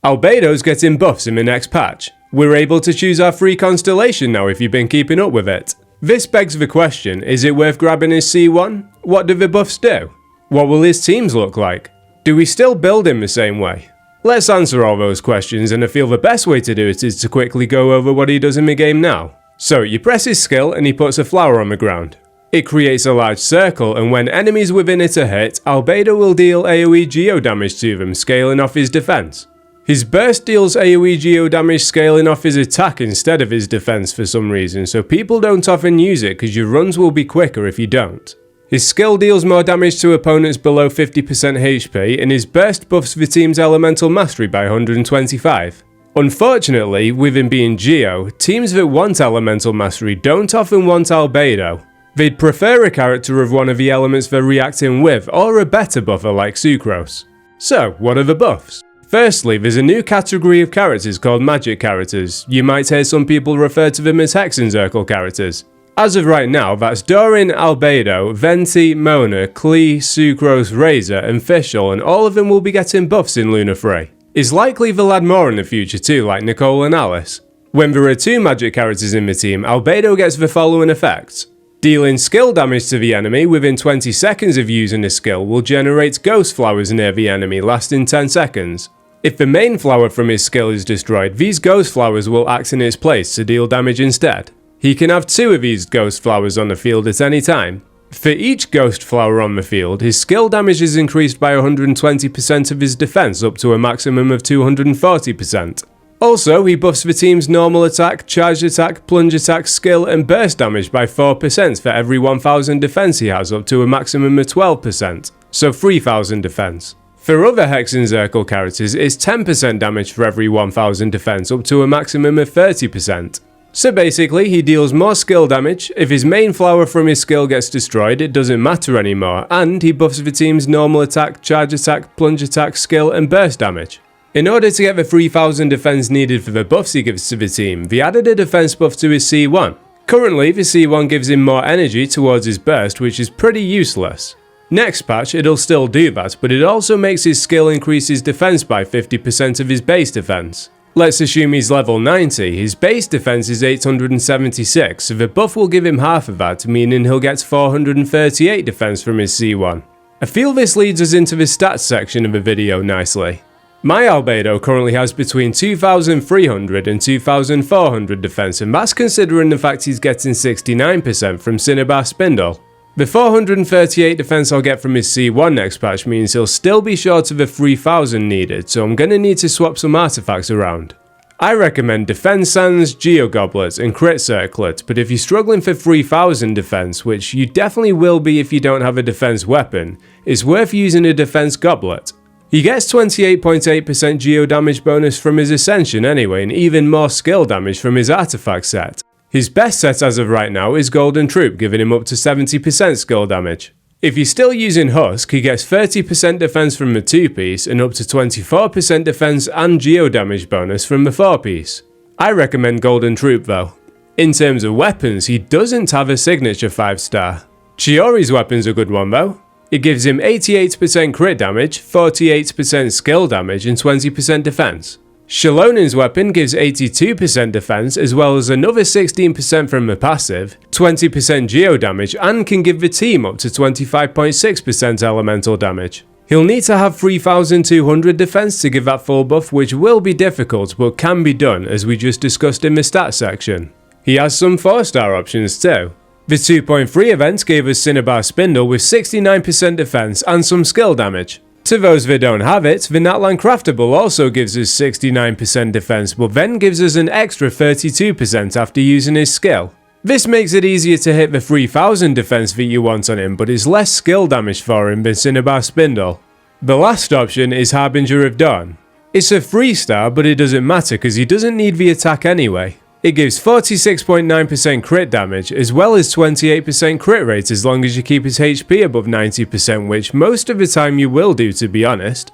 Albedo's getting buffs in the next patch. We're able to choose our free constellation now if you've been keeping up with it. This begs the question, is it worth grabbing his C1? What do the buffs do? What will his teams look like? Do we still build him the same way? Let's answer all those questions, and I feel the best way to do it is to quickly go over what he does in the game now. So you press his skill and he puts a flower on the ground. It creates a large circle, and when enemies within it are hit, Albedo will deal AoE geo damage to them, scaling off his defense. His burst deals AoE geo damage scaling off his attack instead of his defense for some reason, so people don't often use it because your runs will be quicker if you don't. His skill deals more damage to opponents below 50% HP, and his burst buffs the team's elemental mastery by 125. Unfortunately, with him being Geo, teams that want elemental mastery don't often want Albedo. They'd prefer a character of one of the elements they're reacting with, or a better buffer like Sucrose. So, what are the buffs? Firstly, there's a new category of characters called magic characters. You might hear some people refer to them as Hexencircle characters. As of right now, that's Doran, Albedo, Venti, Mona, Klee, Sucrose, Razor, and Fischl, and all of them will be getting buffs in Lunar 3. It's likely they'll add more in the future too, like Nicole and Alice. When there are two magic characters in the team, Albedo gets the following effects. Dealing skill damage to the enemy within 20 seconds of using a skill will generate ghost flowers near the enemy lasting 10 seconds. If the main flower from his skill is destroyed, these ghost flowers will act in its place to deal damage instead. He can have 2 of these ghost flowers on the field at any time. For each ghost flower on the field, his skill damage is increased by 120% of his defense up to a maximum of 240%. Also, he buffs the team's normal attack, charged attack, plunge attack, skill, and burst damage by 4% for every 1000 defense he has up to a maximum of 12%, so 3000 defense. For other Hexencircle characters, it's 10% damage for every 1000 defense up to a maximum of 30%. So basically, he deals more skill damage. If his main flower from his skill gets destroyed, it doesn't matter anymore, and he buffs the team's normal attack, charge attack, plunge attack, skill, and burst damage. In order to get the 3000 defense needed for the buffs he gives to the team, they added a defense buff to his C1. Currently, the C1 gives him more energy towards his burst, which is pretty useless. Next patch, it'll still do that, but it also makes his skill increase his defense by 50% of his base defense. Let's assume he's level 90, his base defense is 876, so the buff will give him half of that, meaning he'll get 438 defense from his C1. I feel this leads us into the stats section of the video nicely. My Albedo currently has between 2300 and 2400 defense, and that's considering the fact he's getting 69% from Cinnabar Spindle. The 438 defense I'll get from his C1 next patch means he'll still be short of the 3000 needed, so I'm gonna need to swap some artifacts around. I recommend Defense Sands, Geo Goblet, and Crit Circlet, but if you're struggling for 3000 defense, which you definitely will be if you don't have a defense weapon, it's worth using a Defense Goblet. He gets 28.8% geo damage bonus from his Ascension anyway, and even more skill damage from his artifact set. His best set as of right now is Golden Troop, giving him up to 70% skill damage. If you're still using Husk, he gets 30% defense from the 2-piece and up to 24% defense and geo damage bonus from the 4-piece. I recommend Golden Troop though. In terms of weapons, he doesn't have a signature 5-star. Chiori's weapon's a good one though. It gives him 88% crit damage, 48% skill damage, and 20% defense. Shalonin's weapon gives 82% defense as well as another 16% from the passive, 20% geo damage, and can give the team up to 25.6% elemental damage. He'll need to have 3200 defense to give that full buff, which will be difficult but can be done as we just discussed in the stats section. He has some 4-star options too. The 2.3 event gave us Cinnabar Spindle with 69% defense and some skill damage. To those that don't have it, the Natlan Craftable also gives us 69% defense, but then gives us an extra 32% after using his skill. This makes it easier to hit the 3000 defense that you want on him, but is less skill damage for him than Cinnabar Spindle. The last option is Harbinger of Dawn. It's a 3-star, but it doesn't matter because he doesn't need the attack anyway. It gives 46.9% crit damage as well as 28% crit rate as long as you keep his HP above 90%, which most of the time you will do, to be honest.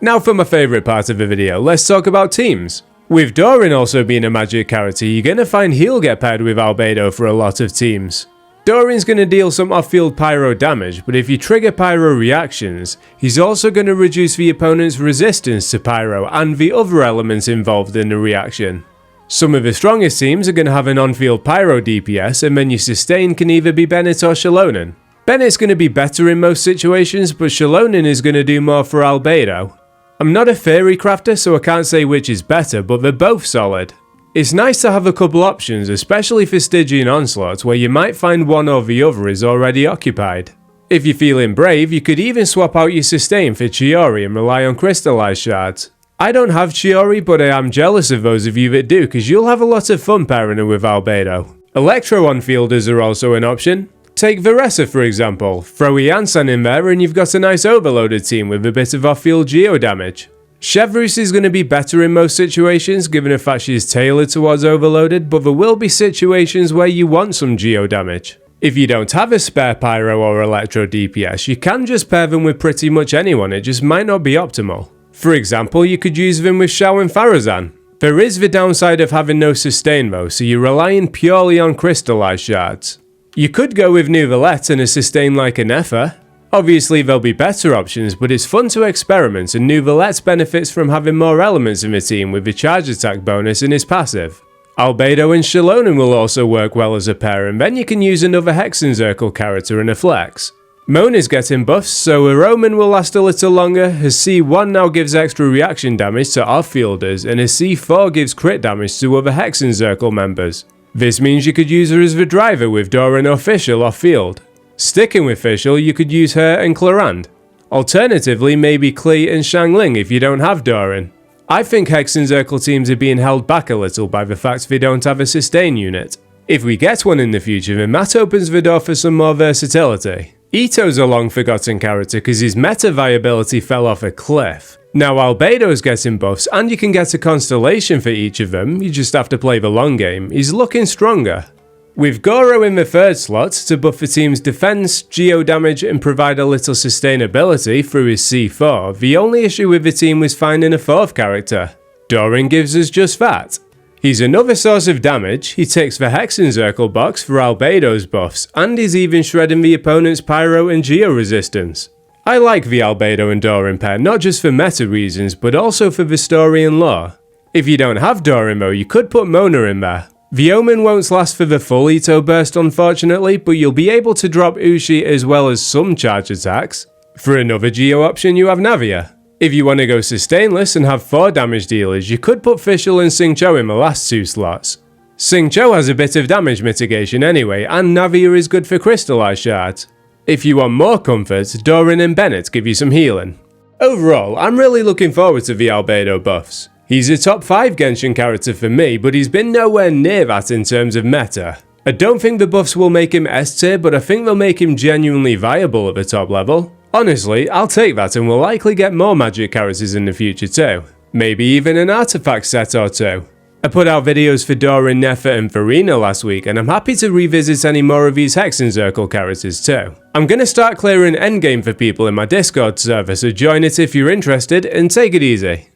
Now for my favourite part of the video, let's talk about teams. With Doran also being a magic character, you're gonna find he'll get paired with Albedo for a lot of teams. Doran's going to deal some off-field pyro damage, but if you trigger pyro reactions, he's also going to reduce the opponent's resistance to pyro and the other elements involved in the reaction. Some of the strongest teams are going to have an on-field pyro DPS, and then your sustain can either be Bennett or Shallonen. Bennett's going to be better in most situations, but Shallonen is going to do more for Albedo. I'm not a theory crafter, so I can't say which is better, but they're both solid. It's nice to have a couple options, especially for Stygian Onslaught, where you might find one or the other is already occupied. If you're feeling brave, you could even swap out your sustain for Chiori and rely on crystallized shards. I don't have Chiori, but I am jealous of those of you that do, because you'll have a lot of fun pairing her with Albedo. Electro on-fielders are also an option. Take Veressa for example, throw Yansan in there and you've got a nice overloaded team with a bit of off-field geo damage. Chevrus is going to be better in most situations, given the fact she is tailored towards overloaded, but there will be situations where you want some geo damage. If you don't have a spare pyro or electro DPS, you can just pair them with pretty much anyone, it just might not be optimal. For example, you could use them with Shao and Farazan. There is the downside of having no sustain though, so you're relying purely on crystallized shards. You could go with Nouvelette and a sustain like a Nefer. Obviously there'll be better options, but it's fun to experiment, and Nouvelette benefits from having more elements in the team with the charge attack bonus in his passive. Albedo and Shallonen will also work well as a pair, and then you can use another Hexenzirkel character in a flex. Moan is getting buffs, so a Roman will last a little longer. His C1 now gives extra reaction damage to off-fielders, and his C4 gives crit damage to other Hexenzirkel members. This means you could use her as the driver with Doran or Fischl off-field. Sticking with Fischl, you could use her and Clarand. Alternatively, maybe Klee and Shangling if you don't have Doran. I think Hexenzirkel teams are being held back a little by the fact they don't have a sustain unit. If we get one in the future, then that opens the door for some more versatility. Ito's a long forgotten character because his meta viability fell off a cliff. Now Albedo's getting buffs and you can get a constellation for each of them, you just have to play the long game. He's looking stronger. With Goro in the third slot to buff the team's defense, geo damage and provide a little sustainability through his C4, the only issue with the team was finding a fourth character. Doran gives us just that. He's another source of damage, he takes the Hexenzirkel box for Albedo's buffs, and he's even shredding the opponent's pyro and geo resistance. I like the Albedo and Doran pair not just for meta reasons, but also for the story and lore. If you don't have Doran though, you could put Mona in there. The Omen won't last for the full Ito burst unfortunately, but you'll be able to drop Ushi as well as some charge attacks. For another geo option you have Navia. If you want to go sustainless and have 4 damage dealers, you could put Fischl and Xingqiu in the last 2 slots. Xingqiu has a bit of damage mitigation anyway, and Navia is good for crystallized shards. If you want more comfort, Doran and Bennett give you some healing. Overall, I'm really looking forward to the Albedo buffs. He's a top 5 Genshin character for me, but he's been nowhere near that in terms of meta. I don't think the buffs will make him S tier, but I think they'll make him genuinely viable at the top level. Honestly, I'll take that and we'll likely get more magic characters in the future too. Maybe even an artifact set or 2. I put out videos for Doran, Nefer and Farina last week, and I'm happy to revisit any more of these Hexenzirkel characters too. I'm gonna start clearing endgame for people in my Discord server, so join it if you're interested and take it easy.